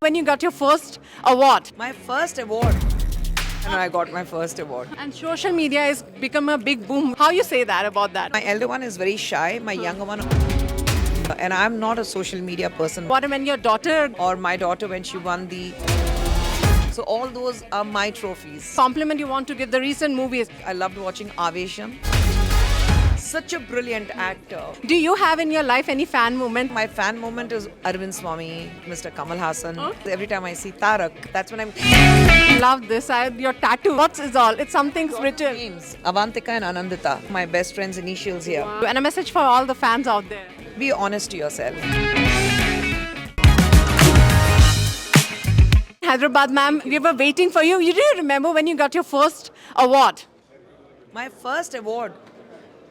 When you got your first award. My first award. And I got my first award. And social media has become a big boom. How you say that about that? My elder one is very shy. My younger one, and I'm not a social media person. What when your daughter Or my daughter when she won the. So all those are my trophies. compliment you want to give the recent movies? I loved watching Avesham. Such a brilliant actor. Do you have in your life any fan moment? My fan moment is Arvind Swamy, Mr. Kamal Hassan. Okay. Every time I see Tarak, that's when I'm. Love this. Your tattoo. What's is all? It's something written. Names Avantika and Anandita, my best friend's initials here. And a message for all the fans out there. Be honest to yourself. Hyderabad, ma'am, we were waiting for you. You do remember when you got your first award? My first award.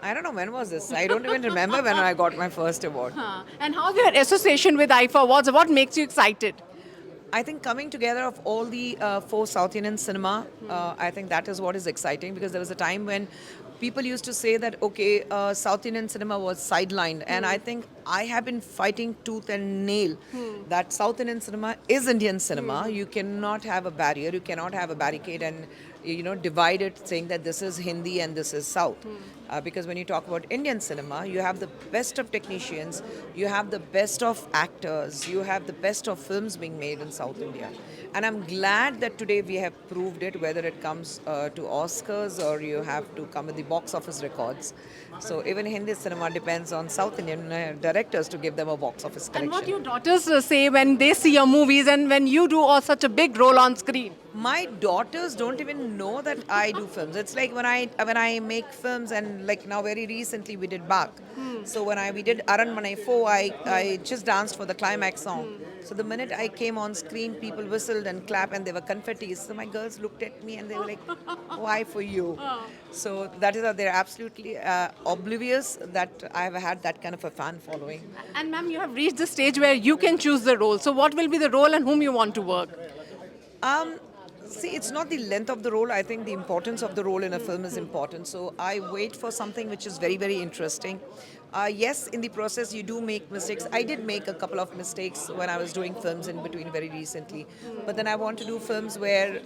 I don't know when was this. I don't even remember when I got my first award. And how's your association with IFA Awards? What makes you excited? I think coming together of all the four South Indian cinema, I think that is what is exciting because there was a time when people used to say that, okay, South Indian cinema was sidelined. And I think I have been fighting tooth and nail that South Indian cinema is Indian cinema. You cannot have a barrier, you cannot have a barricade and divide it saying that this is Hindi and this is South. Because when you talk about Indian cinema, you have the best of technicians, you have the best of actors, you have the best of films being made in South India. And I'm glad that today we have proved it, whether it comes to Oscars or you have to come with the box office records. So even Hindi cinema depends on South Indian directors to give them a box office And what collection. your daughters say when they see your movies and when you do such a big role on screen? My daughters don't even know that I do films. It's like when I make films and like now very recently we did Bak. So when we did Aranmanai 4, I just danced for the climax song. So the minute I came on screen, people whistled and clapped and they were confettis. So my girls looked at me and they were like, why for you? So that is how they're absolutely oblivious that I've had that kind of a fan following. And ma'am, you have reached the stage where you can choose the role. So what will be the role and whom you want to work? See, it's not the length of the role. I think the importance of the role in a film is important. So I wait for something which is very, very interesting. Yes, in the process, you do make mistakes. I did make a couple of mistakes when I was doing films in between very recently. But then I want to do films where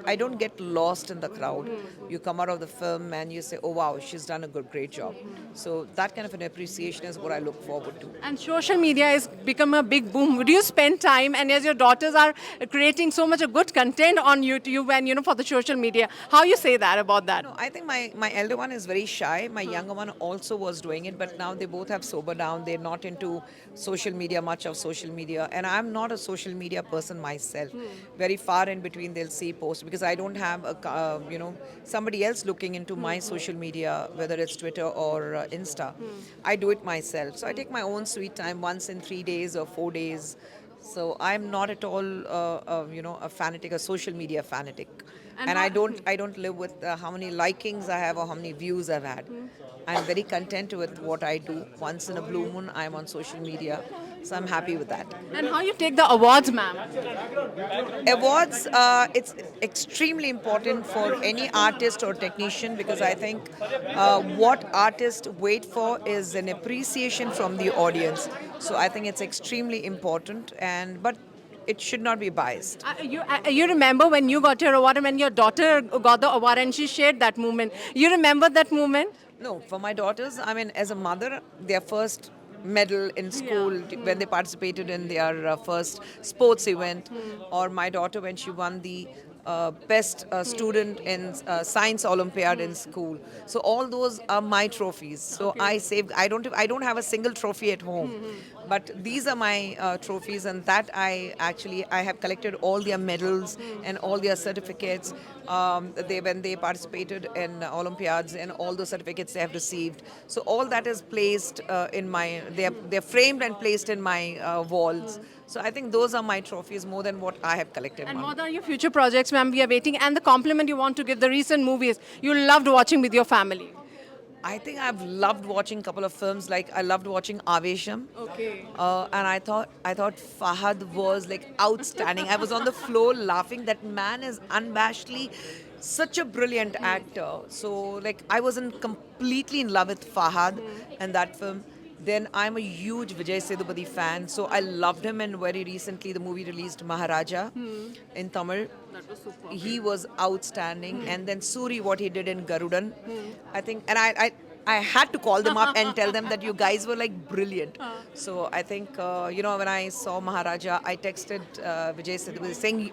I don't get lost in the crowd. You come out of the film and you say, oh, wow, she's done a great job. So that kind of an appreciation is what I look forward to. And social media has become a big boom. Do you spend time, and as your daughters are creating so much of good content on YouTube and for the social media, how you say that about that? No, I think my elder one is very shy. My younger one also was doing it, but now they both have sobered down. They're not into social media, much of social media. And I'm not a social media person myself. Very far in between they'll see posts because I don't have somebody else looking into my social media, whether it's Twitter or Insta. I do it myself. So I take my own sweet time once in 3 days or 4 days. So I'm not at all, a fanatic, a social media fanatic. And I don't live with how many likings I have or how many views I've had. I'm very content with what I do. Once in a blue moon, I'm on social media. So I'm happy with that. And how you take the awards, ma'am? Awards, it's extremely important for any artist or technician because I think what artists wait for is an appreciation from the audience. So I think it's extremely important, but it should not be biased. You remember when you got your award and when your daughter got the award and she shared that moment. You remember that moment? No, for my daughters, I mean, as a mother, their first medal in school when they participated in their first sports event, or my daughter when she won the best student in science Olympiad in school. So all those are my trophies. So I saved. I don't have a single trophy at home, but these are my trophies, and that I have collected all their medals and all their certificates. When they participated in Olympiads and all the certificates they have received. So all that is placed in my. They're framed and placed in my walls. So I think those are my trophies more than what I have collected. And what are your future projects, ma'am? We are waiting. And the compliment you want to give the recent movies you loved watching with your family. I think I've loved watching a couple of films. Like I loved watching Avesham. Okay. And I thought Fahad was like outstanding. I was on the floor laughing. That man is unabashedly such a brilliant actor. So like I wasn't completely in love with Fahad and that film. Then I'm a huge Vijay Sethupathi fan, so I loved him. And very recently, the movie released Maharaja in Tamil. That was super. He was outstanding. And then Suri, what he did in Garudan, I think, and I had to call them up and tell them that you guys were like brilliant. So I think, when I saw Maharaja, I texted Vijay Sethupathi saying,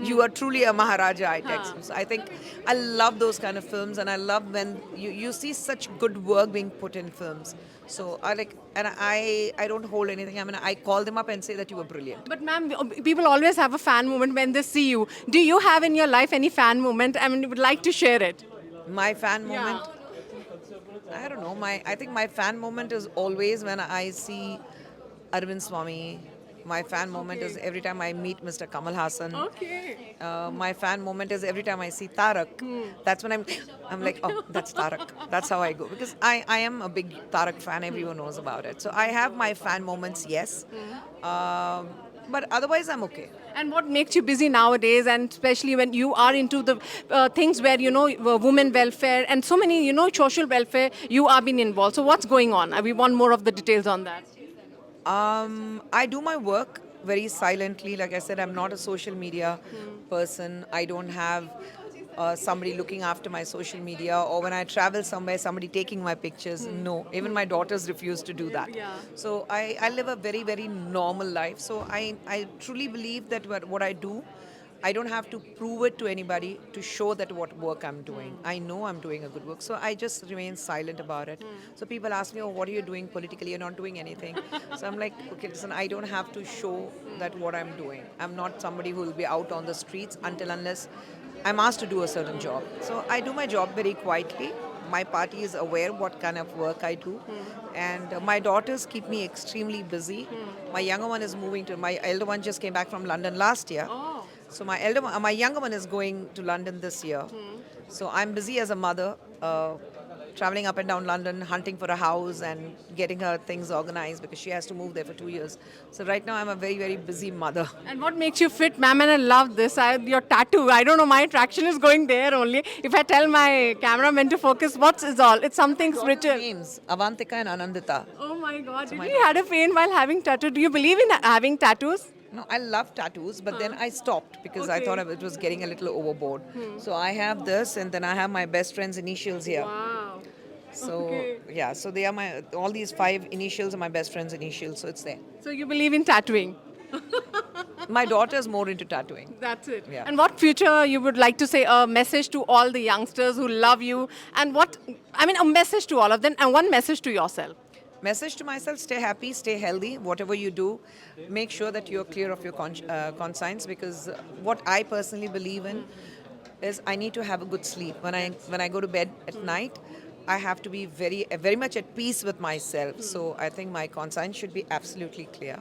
you are truly a Maharaja, I texted him. So I think I love those kind of films, and I love when you see such good work being put in films. So I don't hold anything. I mean, I call them up and say that you were brilliant. But ma'am, people always have a fan moment when they see you. Do you have in your life any fan moment? I mean, you would like to share it? My fan moment. I don't know. I think my fan moment is always when I see Arvind Swamy. My fan moment is every time I meet Mr. Kamal Hassan. Okay. My fan moment is every time I see Tarak. That's when I'm like, oh, that's Tarak. That's how I go. Because I am a big Tarak fan. Everyone knows about it. So I have my fan moments, yes. But otherwise, I'm okay. And what makes you busy nowadays, and especially when you are into the things where, women welfare and so many, social welfare, you are being involved. So what's going on? We want more of the details on that. I do my work very silently. Like I said, I'm not a social media person. I don't have somebody looking after my social media, or when I travel somewhere, somebody taking my pictures. No, even my daughters refuse to do that. Yeah. So I live a very, very normal life. So I truly believe that what I do, I don't have to prove it to anybody to show that what work I'm doing. I know I'm doing a good work. So I just remain silent about it. So people ask me, oh, what are you doing politically? You're not doing anything. So I'm like, okay, listen, I don't have to show that what I'm doing. I'm not somebody who will be out on the streets unless I'm asked to do a certain job. So I do my job very quietly. My party is aware what kind of work I do. And my daughters keep me extremely busy. My younger one is my elder one just came back from London last year. Oh. So my younger one is going to London this year. So I'm busy as a mother, traveling up and down London, hunting for a house and getting her things organized because she has to move there for 2 years. So right now I'm a very, very busy mother. And what makes you fit, ma'am? And I love this. Your tattoo. I don't know. My attraction is going there only. If I tell my cameraman to focus, it's all? It's something spiritual. Names, Avantika and Anandita. Oh my God. Did you had a pain while having tattoo? Do you believe in having tattoos? No, I love tattoos, but then I stopped because I Okay. thought it was getting a little overboard. So I have this, and then I have my best friend's initials here. Wow. So Okay. yeah, so they are all these 5 initials are my best friend's initials, so it's there. So you believe in tattooing? My daughter's more into tattooing. That's it. Yeah. And what future you would like to say a message to all the youngsters who love you, and a message to all of them, and one message to yourself. Message to myself: stay happy, stay healthy. Whatever you do, make sure that you're clear of your conscience. Because what I personally believe in is I need to have a good sleep. When I go to bed at night, I have to be very, very much at peace with myself. So I think my conscience should be absolutely clear.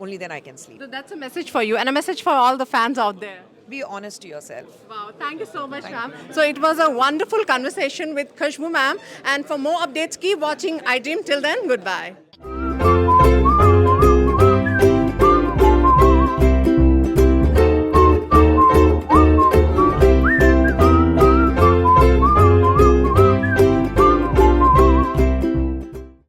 Only then I can sleep. So that's a message for you, and a message for all the fans out there. Be honest to yourself. Wow, thank you so much, ma'am. So it was a wonderful conversation with Khushbu ma'am. And for more updates, keep watching I Dream. Till then, goodbye.